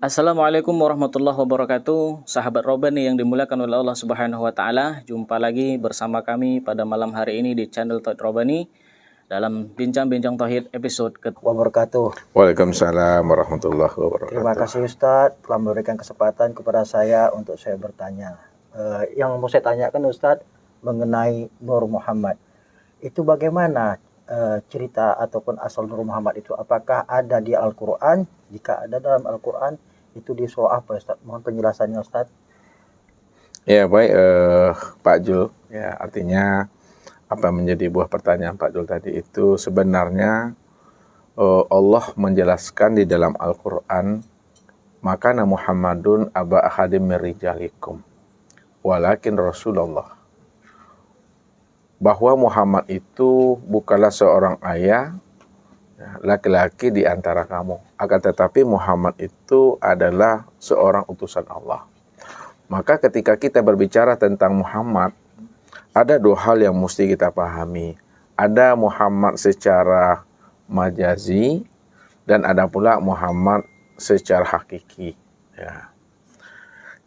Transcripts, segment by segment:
Assalamualaikum warahmatullahi wabarakatuh. Sahabat Robani yang dimuliakan oleh Allah Subhanahu wa taala, jumpa lagi bersama kami pada malam hari ini di channel Tauhid Robani dalam Bincang-bincang Tauhid episode wabarakatuh. Waalaikumsalam warahmatullahi wabarakatuh. Terima kasih Ustadz telah memberikan kesempatan kepada saya untuk saya bertanya. Yang mau saya tanyakan Ustadz mengenai Nur Muhammad. Itu bagaimana cerita ataupun asal Nur Muhammad itu? Apakah ada di Al-Quran? Jika ada dalam Al-Quran, itu di surah apa Ustadz? Mohon penjelasannya Ustadz. Ya baik Pak Jul, ya artinya apa menjadi buah pertanyaan Pak Jul tadi itu sebenarnya Allah menjelaskan di dalam Al-Quran, maka Muhammadun aba ahadim mirijalikum walakin Rasulullah, bahwa Muhammad itu bukanlah seorang ayah laki-laki di antara kamu, akan tetapi Muhammad itu adalah seorang utusan Allah. Maka ketika kita berbicara tentang Muhammad, ada dua hal yang mesti kita pahami. Ada Muhammad secara majazi dan ada pula Muhammad secara hakiki. Ya.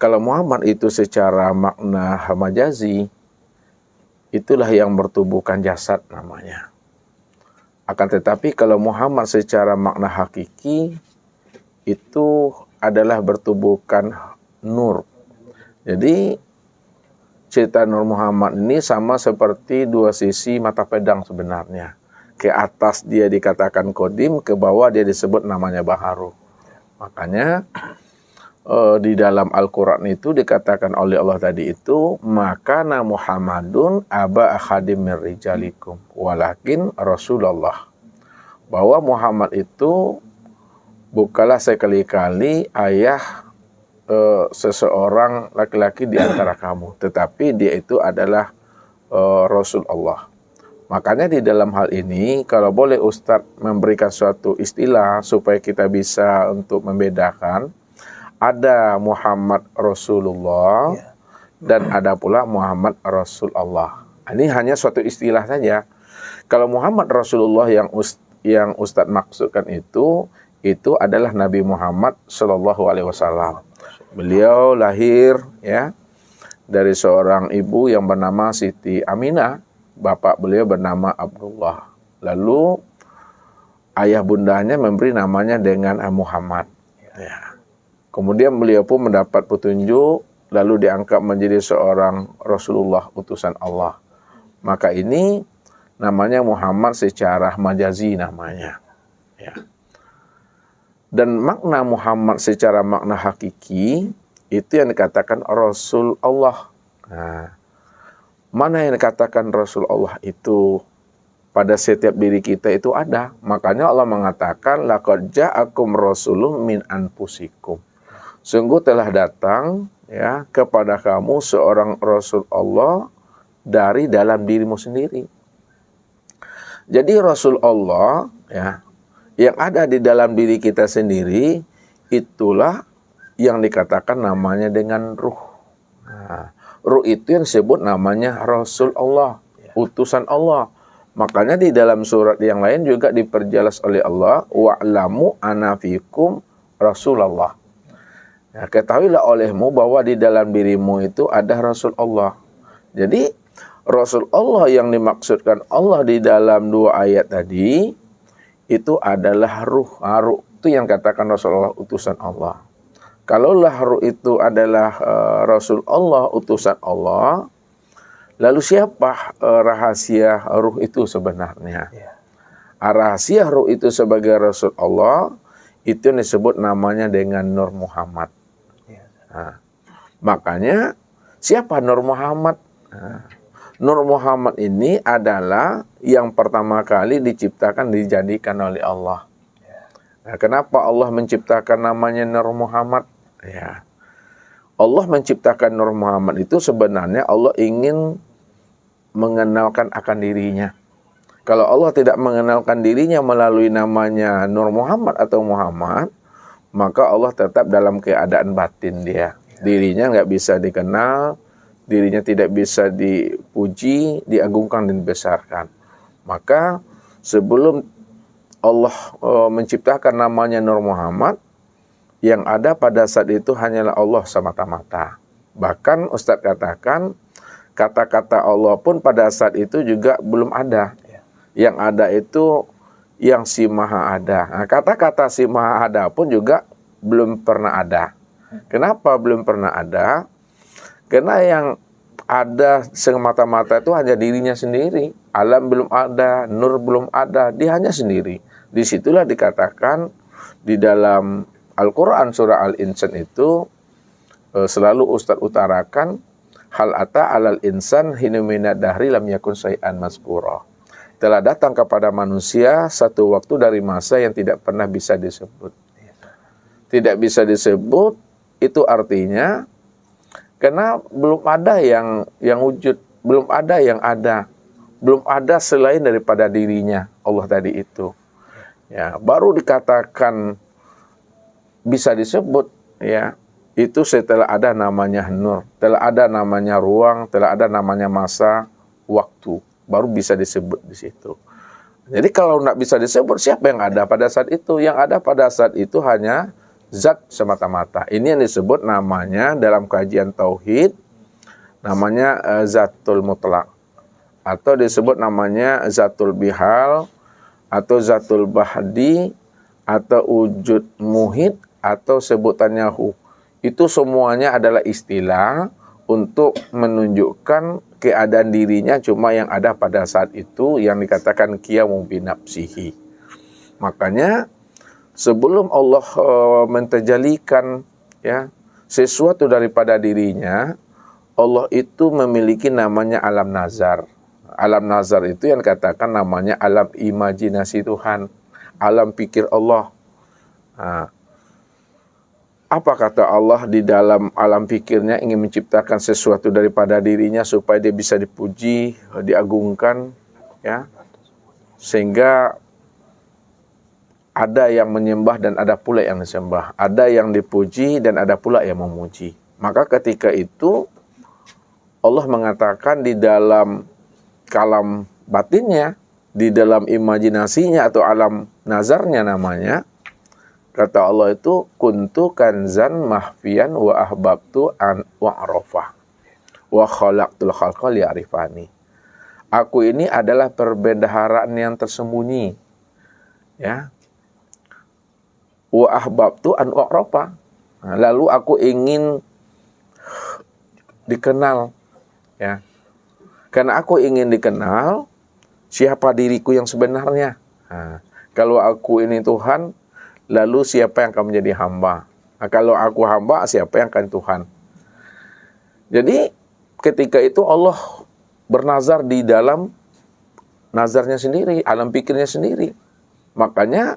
Kalau Muhammad itu secara makna majazi, itulah yang bertubuhkan jasad namanya. Akan tetapi kalau Muhammad secara makna hakiki, itu adalah bertubuhkan nur. Jadi cerita Nur Muhammad ini sama seperti dua sisi mata pedang sebenarnya. Ke atas dia dikatakan Qadim, ke bawah dia disebut namanya Baharu. Makanya di dalam Al-Quran itu dikatakan oleh Allah tadi itu, maka Muhammadun aba akhadim min rijalikum walakin Rasulullah, bahwa Muhammad itu bukanlah sekali-kali ayah seseorang laki-laki di antara kamu, tetapi dia itu adalah Rasul Allah. Makanya di dalam hal ini, kalau boleh Ustadz memberikan suatu istilah supaya kita bisa untuk membedakan, ada Muhammad Rasulullah dan ada pula Muhammad Rasul Allah. Ini hanya suatu istilah saja. Kalau Muhammad Rasulullah yang Ustadz maksudkan itu adalah Nabi Muhammad Shallallahu Alaihi Wasallam. Beliau lahir ya dari seorang ibu yang bernama Siti Aminah, bapak beliau bernama Abdullah. Lalu ayah bundanya memberi namanya dengan Muhammad. Ya. Kemudian beliau pun mendapat petunjuk, lalu diangkat menjadi seorang Rasulullah utusan Allah. Maka ini namanya Muhammad secara majazi namanya. Ya. Dan makna Muhammad secara makna hakiki itu yang dikatakan Rasul Allah. Nah, mana yang dikatakan Rasul Allah itu pada setiap diri kita itu ada. Makanya Allah mengatakan laqad ja'akum rasulun min anfusikum. Sungguh telah datang ya kepada kamu seorang Rasul Allah dari dalam dirimu sendiri. Jadi Rasul Allah ya yang ada di dalam diri kita sendiri, itulah yang dikatakan namanya dengan ruh. Nah, ruh itu yang disebut namanya Rasul Allah, utusan Allah. Makanya di dalam surat yang lain juga diperjelas oleh Allah, wa'lamu ana fikum Rasulullah. Ya, ketahuilah olehmu bahwa di dalam dirimu itu ada Rasul Allah. Jadi Rasul Allah yang dimaksudkan Allah di dalam dua ayat tadi itu adalah ruh. Ruh itu yang katakan Rasulullah utusan Allah. Kalaulah ruh itu adalah Rasul Allah utusan Allah, lalu siapa rahasia ruh itu sebenarnya? Rahasia ruh itu sebagai Rasul Allah itu yang disebut namanya dengan Nur Muhammad. Nah, makanya siapa Nur Muhammad? Nah, Nur Muhammad ini adalah yang pertama kali diciptakan, dijadikan oleh Allah. Nah, kenapa Allah menciptakan namanya Nur Muhammad? Ya, Allah menciptakan Nur Muhammad itu sebenarnya Allah ingin mengenalkan akan dirinya. Kalau Allah tidak mengenalkan dirinya melalui namanya Nur Muhammad atau Muhammad, maka Allah tetap dalam keadaan batin dia. Dirinya nggak bisa dikenal, dirinya tidak bisa dipuji, diagungkan dan dibesarkan. Maka sebelum Allah menciptakan namanya Nur Muhammad, Yang ada pada saat itu hanyalah Allah semata-mata. Bahkan Ustadz katakan, kata-kata Allah pun pada saat itu juga belum ada. Yang ada itu yang si Maha Ada. Nah, kata-kata si Maha Ada pun juga belum pernah ada. Kenapa belum pernah ada? Karena yang ada semata-mata itu hanya dirinya sendiri. Alam belum ada, nur belum ada, dia hanya sendiri. Disitulah dikatakan di dalam Al-Quran surah Al-Insan itu selalu Ustadz utarakan, hal ata alal insan hinu minad dahri lam yakun syai'an mazkura. Telah datang kepada manusia satu waktu dari masa yang tidak pernah bisa disebut. Tidak bisa disebut itu artinya karena belum ada yang wujud, belum ada yang ada, belum ada selain daripada dirinya Allah tadi itu. Ya, baru dikatakan bisa disebut, ya, itu setelah ada namanya nur, telah ada namanya ruang, telah ada namanya masa, waktu, baru bisa disebut di situ. Jadi kalau tidak bisa disebut, siapa yang ada pada saat itu? Yang ada pada saat itu hanya zat semata-mata. Ini yang disebut namanya dalam kajian tauhid, namanya zatul mutlak, atau disebut namanya zatul bihal, atau zatul bahdi, atau wujud muhit, atau sebutannya hu. Itu semuanya adalah istilah untuk menunjukkan keadaan dirinya cuma yang ada pada saat itu, yang dikatakan qiyamu binafsihi. Makanya sebelum Allah mentajalikan, ya, sesuatu daripada dirinya, Allah itu memiliki namanya alam nazar. Alam nazar itu yang katakan namanya alam imajinasi Tuhan, alam pikir Allah. Nah, apa kata Allah di dalam alam pikirnya ingin menciptakan sesuatu daripada dirinya supaya dia bisa dipuji, diagungkan, ya, sehingga ada yang menyembah dan ada pula yang disembah. Ada yang dipuji dan ada pula yang memuji. Maka ketika itu Allah mengatakan di dalam kalam batinnya, di dalam imajinasinya atau alam nazarnya namanya, kata Allah itu kuntu kanzan mahfian wa ahbabtu an wa'rafah wa khalaqtul khalqa li'arifani. Aku ini adalah perbendaharaan yang tersembunyi, ya. Wa ahbabtu an wa'rafah. Lalu aku ingin dikenal, ya. Karena aku ingin dikenal siapa diriku yang sebenarnya. Nah, kalau aku ini Tuhan, lalu siapa yang akan menjadi hamba? Nah, kalau aku hamba, siapa yang akan Tuhan? Jadi ketika itu Allah bernazar di dalam nazarnya sendiri, alam pikirnya sendiri. Makanya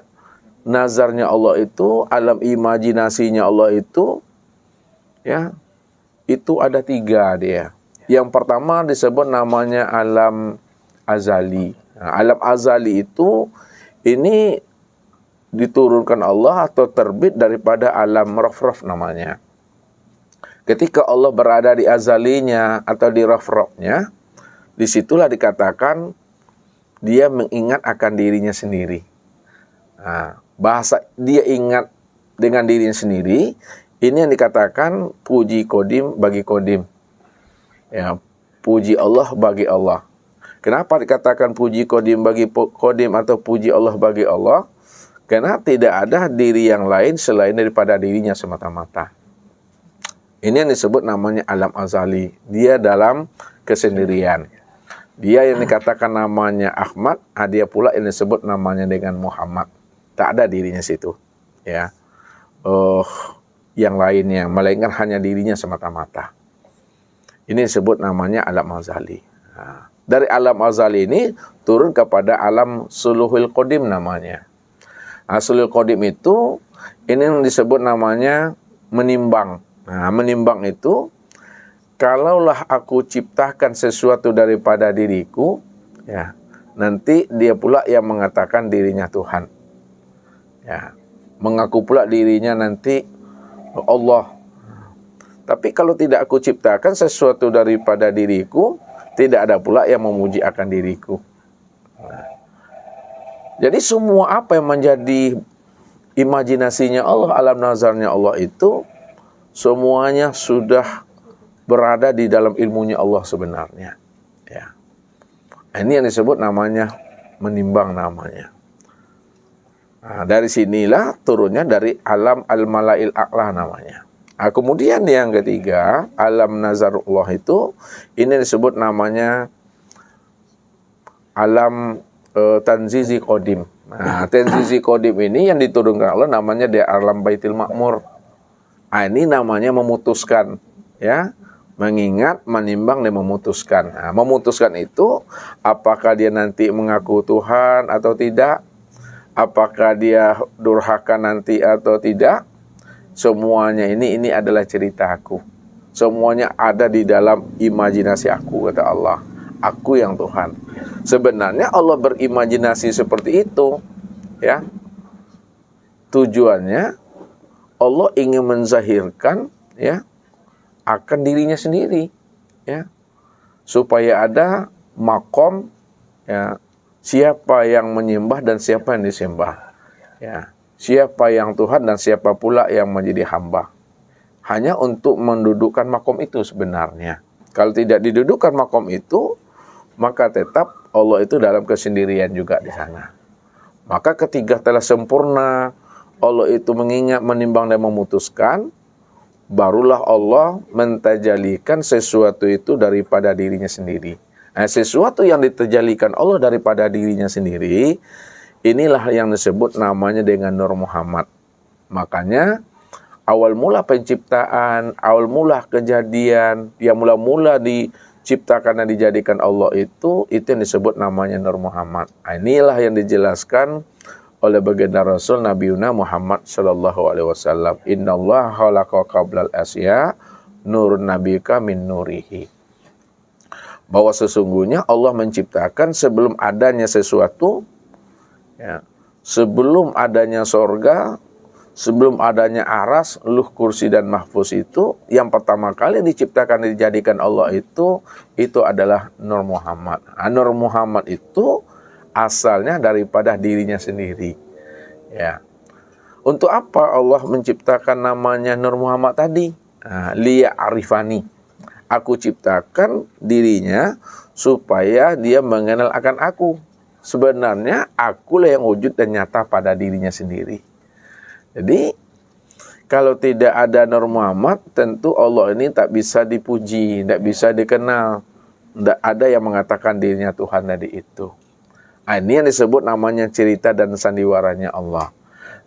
nazarnya Allah itu, alam imajinasinya Allah itu, ya, itu ada 3 dia. Yang pertama disebut namanya alam azali. Nah, alam azali itu ini diturunkan Allah atau terbit daripada alam raf-raf namanya. Ketika Allah berada di azalinya atau di raf-rafnya, disitulah dikatakan dia mengingat akan dirinya sendiri. Nah, bahasa dia ingat dengan dirinya sendiri, ini yang dikatakan puji kodim bagi kodim. Ya, puji Allah bagi Allah. Kenapa dikatakan puji kodim bagi kodim atau puji Allah bagi Allah? Karena tidak ada diri yang lain selain daripada dirinya semata-mata. Ini yang disebut namanya alam azali. Dia dalam kesendirian. Dia yang dikatakan namanya Ahmad, dia pula yang disebut namanya dengan Muhammad. Tak ada dirinya situ, ya. Yang lainnya, melainkan hanya dirinya semata-mata. Ini disebut namanya alam azali. Nah, dari alam azali ini turun kepada alam suluhul qadim namanya. Suluhul qadim itu ini yang disebut namanya menimbang. Nah, menimbang itu kalaulah aku ciptakan sesuatu daripada diriku, ya, nanti dia pula yang mengatakan dirinya Tuhan. Ya, mengaku pula dirinya nanti Allah. Tapi kalau tidak aku ciptakan sesuatu daripada diriku, tidak ada pula yang memuji akan diriku. Nah, jadi semua apa yang menjadi imajinasinya Allah, alam nazarnya Allah itu semuanya sudah berada di dalam ilmunya Allah sebenarnya. Ya. Ini yang disebut namanya menimbang namanya. Nah, dari sinilah turunnya dari alam al-malail a'la namanya. Nah, kemudian yang ketiga, alam nazarullah itu ini disebut namanya alam tanzizi qadim. Nah, tanzizi qadim ini yang diturunkan Allah namanya di alam Baitul Ma'mur. Nah, ini namanya memutuskan, ya. Mengingat, menimbang, dan memutuskan. Nah, memutuskan itu, apakah dia nanti mengaku Tuhan atau tidak, apakah dia durhaka nanti atau tidak, semuanya ini adalah cerita aku. Semuanya ada di dalam imajinasi aku, kata Allah. Aku yang Tuhan. Sebenarnya Allah berimajinasi seperti itu, ya. Tujuannya, Allah ingin menzahirkan, ya, akan dirinya sendiri, ya, supaya ada makom, ya, siapa yang menyembah dan siapa yang disembah, ya, siapa yang Tuhan dan siapa pula yang menjadi hamba, hanya untuk mendudukkan makom itu sebenarnya. Kalau tidak didudukkan makom itu, maka tetap Allah itu dalam kesendirian juga di sana. Maka ketika telah sempurna, Allah itu mengingat, menimbang dan memutuskan, barulah Allah mentajalikan sesuatu itu daripada dirinya sendiri. Nah, sesuatu yang ditajalikan Allah daripada dirinya sendiri, inilah yang disebut namanya dengan Nur Muhammad. Makanya awal mula penciptaan, awal mula kejadian, yang mula-mula diciptakan dan dijadikan Allah itu yang disebut namanya Nur Muhammad. Nah, inilah yang dijelaskan oleh baginda Rasul Nabi Muhammad sallallahu alaihi wasallam, innallaha khalaqa qablal asya nurun nabika min nurihi. Bahwa sesungguhnya Allah menciptakan sebelum adanya sesuatu, ya, sebelum adanya sorga, sebelum adanya aras, luh, kursi dan mahfuz itu, yang pertama kali diciptakan dan dijadikan Allah itu adalah Nur Muhammad. Nur Muhammad itu asalnya daripada dirinya sendiri, ya. Untuk apa Allah menciptakan namanya Nur Muhammad tadi? Liya arifani, aku ciptakan dirinya supaya dia mengenal akan aku. Sebenarnya akulah yang wujud dan nyata pada dirinya sendiri. Jadi kalau tidak ada Nur Muhammad, tentu Allah ini tak bisa dipuji, tak bisa dikenal. Tidak ada yang mengatakan dirinya Tuhan tadi itu. Ini yang disebut namanya cerita dan sandiwaranya Allah.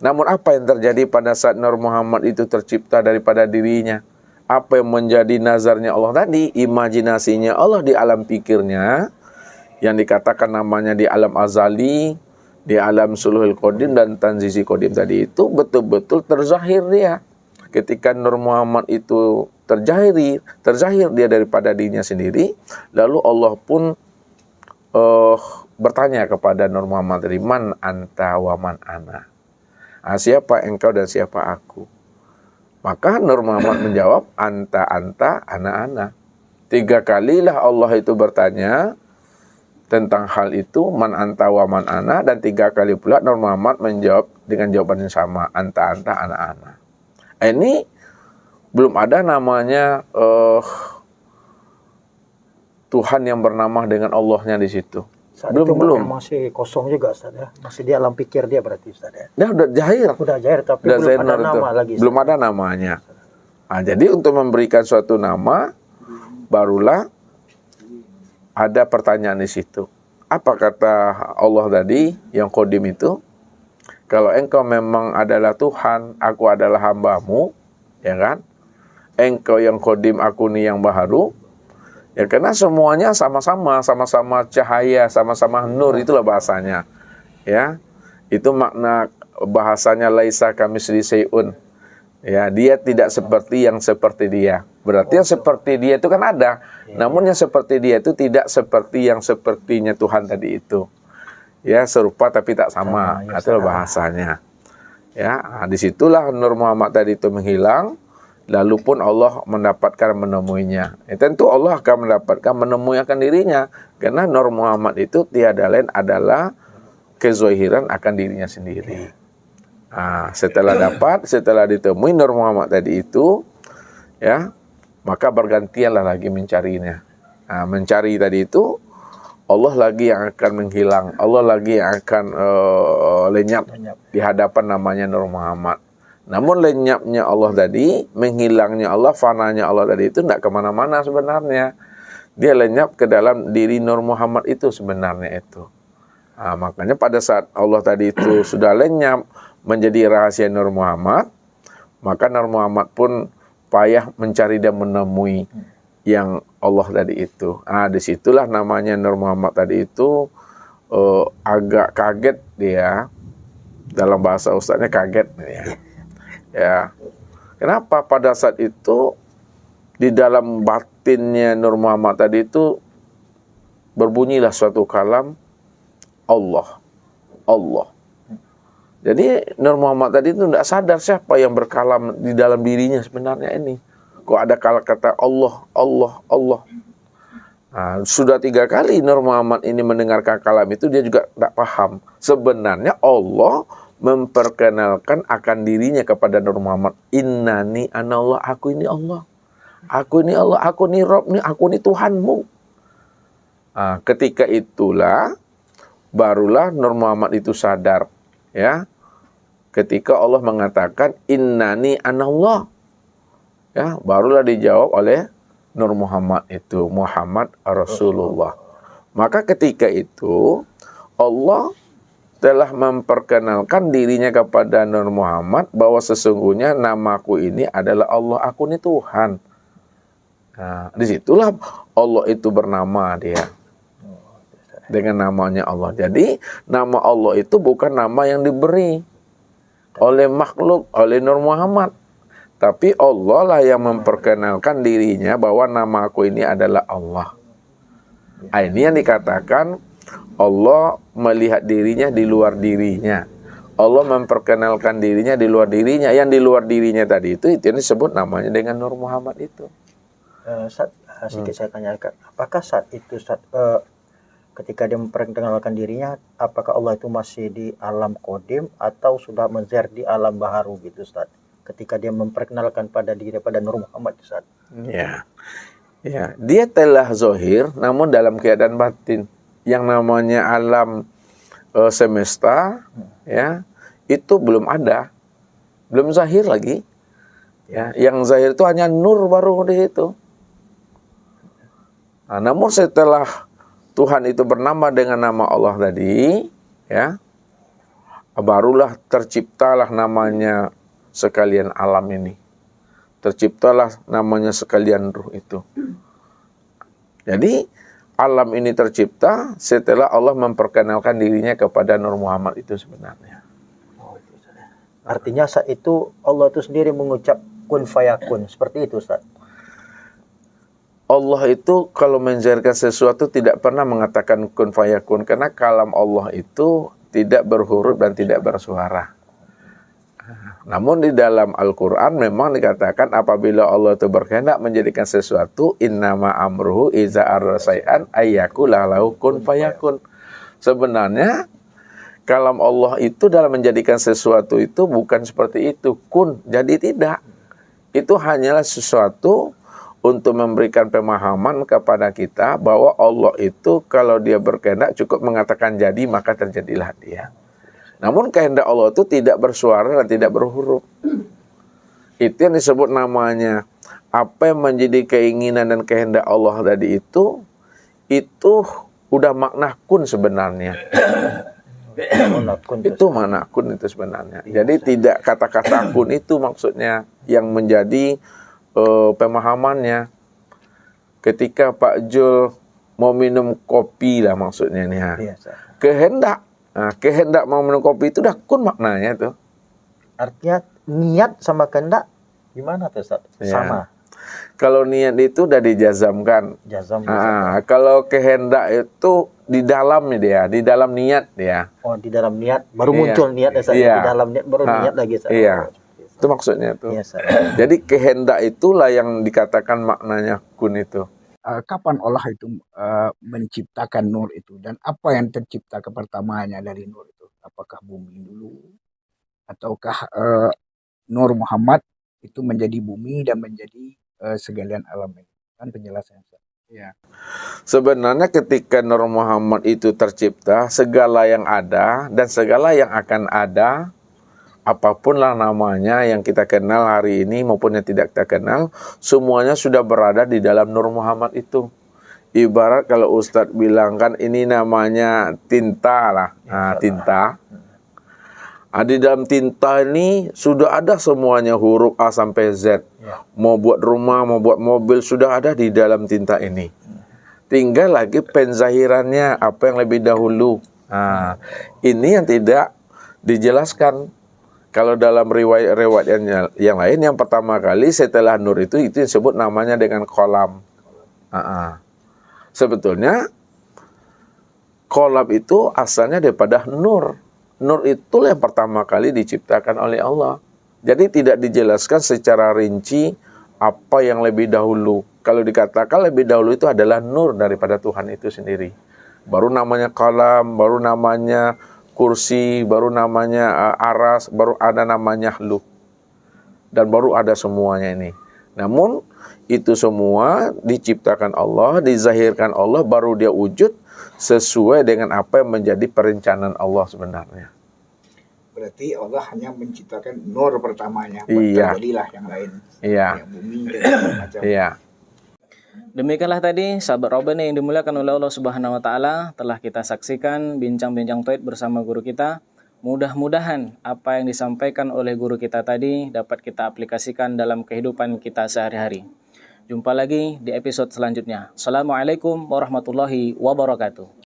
Namun apa yang terjadi pada saat Nur Muhammad itu tercipta daripada dirinya? Apa yang menjadi nazarnya Allah tadi? Imajinasinya Allah di alam pikirnya, yang dikatakan namanya di alam azali, di alam suluhul qadim dan tanzizi qadim tadi itu betul-betul terzahir dia. Ketika Nur Muhammad itu terzahir dia daripada dirinya sendiri, lalu Allah pun bertanya kepada Nur Muhammad dari man anta wa man ana. Siapa engkau dan siapa aku? Maka Nur Muhammad menjawab anta ana. 3 kalilah Allah itu bertanya tentang hal itu, man anta wa man ana, dan 3 kali pula Nur Muhammad menjawab dengan jawaban yang sama, anta ana. Ini belum ada namanya Tuhan yang bernama dengan Allahnya di situ. Saat belum itu masih kosong juga, Ustaz, ya. Masih di alam pikir dia berarti, Ustaz, ya. Dia udah jahir Tapi udah belum ada itu. nama lagi, Ustaz. Belum ada namanya. Jadi untuk memberikan suatu nama, barulah ada pertanyaan di situ. Apa kata Allah tadi yang qadim itu? Kalau engkau memang adalah Tuhan, aku adalah hambamu, ya kan? Engkau yang qadim, aku nih yang baharu. Ya, karena semuanya sama-sama cahaya, sama-sama nur, itulah bahasanya. Ya. Itu makna bahasanya laisa kamitsli syai'un. Ya, dia tidak seperti yang seperti dia. Berarti yang seperti dia itu kan ada. Namun yang seperti dia itu tidak seperti yang sepertinya Tuhan tadi itu. Ya, serupa tapi tak sama. Itulah bahasanya. Ya, disitulah Nur Muhammad tadi itu menghilang. Lalu pun Allah mendapatkan menemuinya. Tentu Allah akan mendapatkan menemui akan dirinya. Karena Nur Muhammad itu tiada lain adalah kezohiran akan dirinya sendiri. Setelah dapat, setelah ditemui Nur Muhammad tadi itu, ya, maka bergantianlah lagi mencarinya. Mencari tadi itu, Allah lagi yang akan menghilang, Allah lagi yang akan lenyap di hadapan namanya Nur Muhammad. Namun lenyapnya Allah tadi, menghilangnya Allah, fananya Allah tadi itu tidak kemana-mana sebenarnya. Dia lenyap ke dalam diri Nur Muhammad itu sebenarnya itu. Makanya pada saat Allah tadi itu sudah lenyap menjadi rahasia Nur Muhammad, maka Nur Muhammad pun payah mencari dan menemui yang Allah tadi itu. Disitulah namanya Nur Muhammad tadi itu agak kaget dia. Dalam bahasa ustaznya kaget ya. Ya, kenapa pada saat itu di dalam batinnya Nur Muhammad tadi itu berbunyilah suatu kalam Allah, Allah. Jadi Nur Muhammad tadi itu tidak sadar siapa yang berkalam di dalam dirinya sebenarnya ini. Kok ada kata Allah, Allah, Allah. Sudah 3 kali Nur Muhammad ini mendengarkan kalam itu, dia juga tidak paham. Sebenarnya Allah memperkenalkan akan dirinya kepada Nur Muhammad. Innani anallah, aku ini Allah. Aku ini Allah, aku ini Rabb, aku ini Tuhanmu. Ketika itulah barulah Nur Muhammad itu sadar, ya. Ketika Allah mengatakan innani anallah, ya, barulah dijawab oleh Nur Muhammad itu, Muhammad Rasulullah. Maka ketika itu Allah telah memperkenalkan dirinya kepada Nur Muhammad bahwa sesungguhnya namaku ini adalah Allah, aku ini Tuhan. Disitulah Allah itu bernama dia dengan namanya Allah. Jadi nama Allah itu bukan nama yang diberi oleh makhluk, oleh Nur Muhammad, tapi Allah lah yang memperkenalkan dirinya bahwa namaku ini adalah Allah. Ini yang dikatakan Allah melihat dirinya di luar dirinya. Allah memperkenalkan dirinya di luar dirinya. Yang di luar dirinya tadi itu yang disebut namanya dengan Nur Muhammad itu. Sedikit saya tanyakan, apakah saat itu ketika dia memperkenalkan dirinya, apakah Allah itu masih di alam qadim atau sudah menzer di alam baharu gitu Ustaz? Ketika dia memperkenalkan pada diri pada Nur Muhammad Ustaz. Ya. Ya, dia telah zahir namun dalam keadaan batin. Yang namanya alam semesta, ya, itu belum ada, belum zahir lagi. Ya, yang zahir itu hanya nur baru di situ. Namun setelah Tuhan itu bernama dengan nama Allah tadi, ya, barulah terciptalah namanya sekalian alam ini. Terciptalah namanya sekalian ruh itu. Jadi alam ini tercipta setelah Allah memperkenalkan dirinya kepada Nur Muhammad itu sebenarnya. Artinya saat itu Allah itu sendiri mengucap kun fayakun, seperti itu Ustaz. Allah itu kalau mengajarkan sesuatu tidak pernah mengatakan kun fayakun, karena kalam Allah itu tidak berhuruf dan tidak bersuara. Namun di dalam Al-Quran memang dikatakan apabila Allah itu berkehendak menjadikan sesuatu, innama amruhu iza arrasai'an ayyakula lahu kun fayakun. Sebenarnya kalam Allah itu dalam menjadikan sesuatu itu bukan seperti itu, kun, jadi tidak. Itu hanyalah sesuatu untuk memberikan pemahaman kepada kita bahwa Allah itu kalau dia berkehendak cukup mengatakan jadi maka terjadilah dia. Namun kehendak Allah itu tidak bersuara dan tidak berhuruf. Itu yang disebut namanya. Apa yang menjadi keinginan dan kehendak Allah tadi itu udah makna kun sebenarnya. Itu makna kun itu sebenarnya. Jadi tidak kata-kata kun itu maksudnya yang menjadi pemahamannya. Ketika Pak Jul mau minum kopi lah maksudnya nih. Kehendak. Kehendak mau minum kopi itu dah kun maknanya tuh. Artinya niat sama kehendak gimana tuh Ustaz? Ya. Sama. Kalau niat itu udah dijazamkan. Jazam. Kalau kehendak itu di dalamnya dia, di dalam niat dia. Oh, di dalam niat baru muncul niat Ustaz. Di dalam niat baru niat lagi Ustaz. Iya. Itu maksudnya tuh. Iya, jadi kehendak itulah yang dikatakan maknanya kun itu. Kapan Allah itu menciptakan nur itu, dan apa yang tercipta pertamanya dari nur itu? Apakah bumi dulu ataukah Nur Muhammad itu menjadi bumi dan menjadi segalian alam ini? Kan penjelasannya. Ya. Sebenarnya ketika Nur Muhammad itu tercipta, segala yang ada dan segala yang akan ada, apapun lah namanya yang kita kenal hari ini maupun yang tidak kita kenal, semuanya sudah berada di dalam Nur Muhammad itu. Ibarat kalau Ustadz bilang kan ini namanya tinta lah, tinta. Di dalam tinta ini sudah ada semuanya huruf A sampai Z. Mau buat rumah, mau buat mobil, sudah ada di dalam tinta ini. Tinggal lagi penzahirannya, apa yang lebih dahulu. Ini yang tidak dijelaskan. Kalau dalam riwayat yang lain, yang pertama kali setelah nur itu disebut namanya dengan kolam. Sebetulnya kolam itu asalnya daripada nur. Nur itulah yang pertama kali diciptakan oleh Allah. Jadi tidak dijelaskan secara rinci apa yang lebih dahulu. Kalau dikatakan lebih dahulu itu adalah nur daripada Tuhan itu sendiri. Baru namanya kolam, baru namanya kursi, baru namanya aras, baru ada namanya lu. Dan baru ada semuanya ini. Namun itu semua diciptakan Allah, dizahirkan Allah, baru dia wujud sesuai dengan apa yang menjadi perencanaan Allah sebenarnya. Berarti Allah hanya menciptakan nur pertamanya. Iya. Jadilah yang lain. Iya. Yang bumi dan macam. Iya. Demikianlah tadi sahabat Robani yang dimuliakan oleh Allah Subhanahu wa taala, telah kita saksikan bincang-bincang tauhid bersama guru kita. Mudah-mudahan apa yang disampaikan oleh guru kita tadi dapat kita aplikasikan dalam kehidupan kita sehari-hari. Jumpa lagi di episode selanjutnya. Assalamualaikum warahmatullahi wabarakatuh.